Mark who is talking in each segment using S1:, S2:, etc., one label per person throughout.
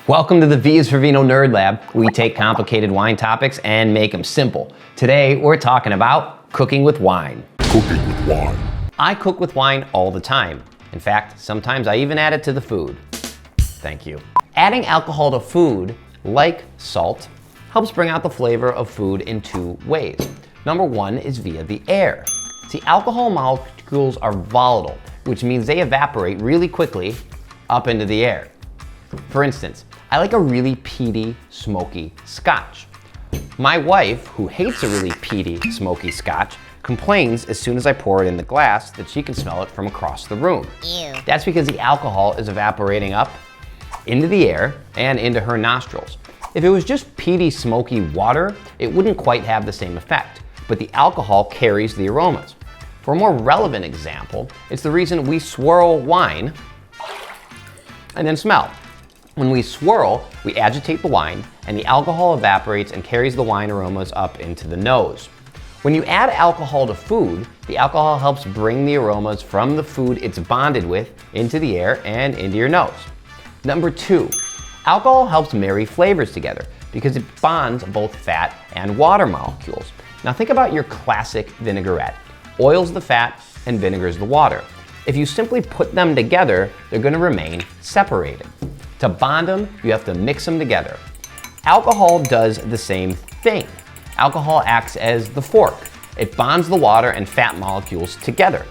S1: Welcome to the V is for Vino Nerd Lab. We take complicated wine topics and make them simple. Today, we're talking about cooking with wine.
S2: Cooking with wine.
S1: I cook with wine all the time. In fact, sometimes I even add it to the food. Thank you. Adding alcohol to food, like salt, helps bring out the flavor of food in two ways. Number one is via the air. See, alcohol molecules are volatile, which means they evaporate really quickly up into the air. For instance, I like a really peaty, smoky scotch. My wife, who hates a really peaty, smoky scotch, complains as soon as I pour it in the glass that she can smell it from across the room.
S3: Ew.
S1: That's because the alcohol is evaporating up into the air and into her nostrils. If it was just peaty, smoky water, it wouldn't quite have the same effect, but the alcohol carries the aromas. For a more relevant example, it's the reason we swirl wine and then smell. When we swirl, we agitate the wine, and the alcohol evaporates and carries the wine aromas up into the nose. When you add alcohol to food, the alcohol helps bring the aromas from the food it's bonded with into the air and into your nose. Number two, alcohol helps marry flavors together because it bonds both fat and water molecules. Now think about your classic vinaigrette. Oil's the fat and vinegar's the water. If you simply put them together, they're going to remain separated. To bond them, you have to mix them together. Alcohol does the same thing. Alcohol acts as the fork. It bonds the water and fat molecules together.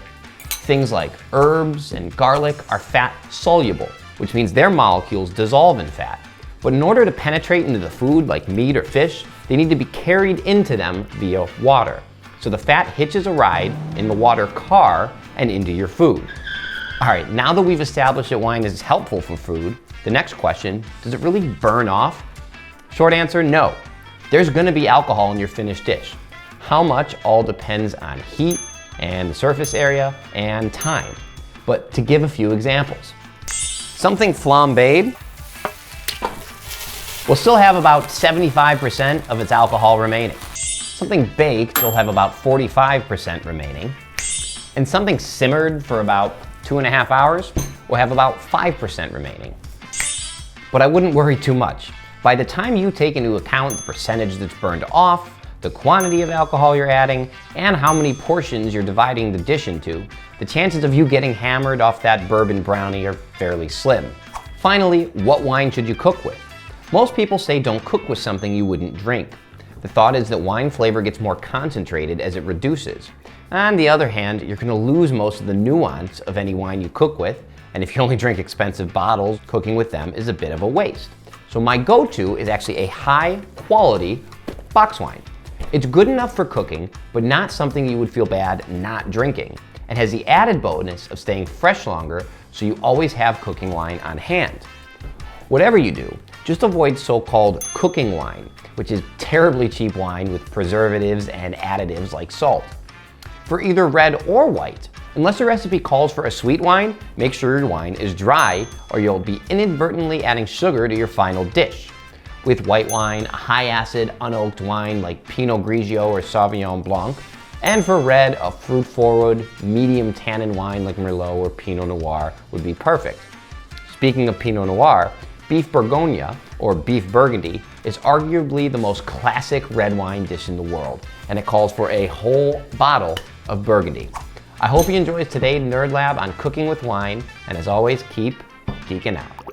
S1: Things like herbs and garlic are fat soluble, which means their molecules dissolve in fat. But in order to penetrate into the food like meat or fish, they need to be carried into them via water. So the fat hitches a ride in the water car and into your food. All right, now that we've established that wine is helpful for food, the next question, does it really burn off? Short answer, no. There's gonna be alcohol in your finished dish. How much all depends on heat and the surface area and time. But to give a few examples, something flambéed will still have about 75% of its alcohol remaining. Something baked will have about 45% remaining. And something simmered for about 2.5 hours will have about 5% remaining. But I wouldn't worry too much. By the time you take into account the percentage that's burned off, the quantity of alcohol you're adding, and how many portions you're dividing the dish into, the chances of you getting hammered off that bourbon brownie are fairly slim. Finally, what wine should you cook with? Most people say don't cook with something you wouldn't drink. The thought is that wine flavor gets more concentrated as it reduces. On the other hand, you're going to lose most of the nuance of any wine you cook with, and if you only drink expensive bottles, cooking with them is a bit of a waste. So my go-to is actually a high-quality box wine. It's good enough for cooking, but not something you would feel bad not drinking, and has the added bonus of staying fresh longer, so you always have cooking wine on hand. Whatever you do, just avoid so-called cooking wine, which is terribly cheap wine with preservatives and additives like salt. For either red or white, unless the recipe calls for a sweet wine, make sure your wine is dry or you'll be inadvertently adding sugar to your final dish. With white wine, a high-acid, unoaked wine like Pinot Grigio or Sauvignon Blanc, and for red, a fruit-forward, medium tannin wine like Merlot or Pinot Noir would be perfect. Speaking of Pinot Noir, beef Bourgogne, or beef Burgundy, is arguably the most classic red wine dish in the world, and it calls for a whole bottle of Burgundy. I hope you enjoyed today's Nerd Lab on cooking with wine, and as always, keep geeking out.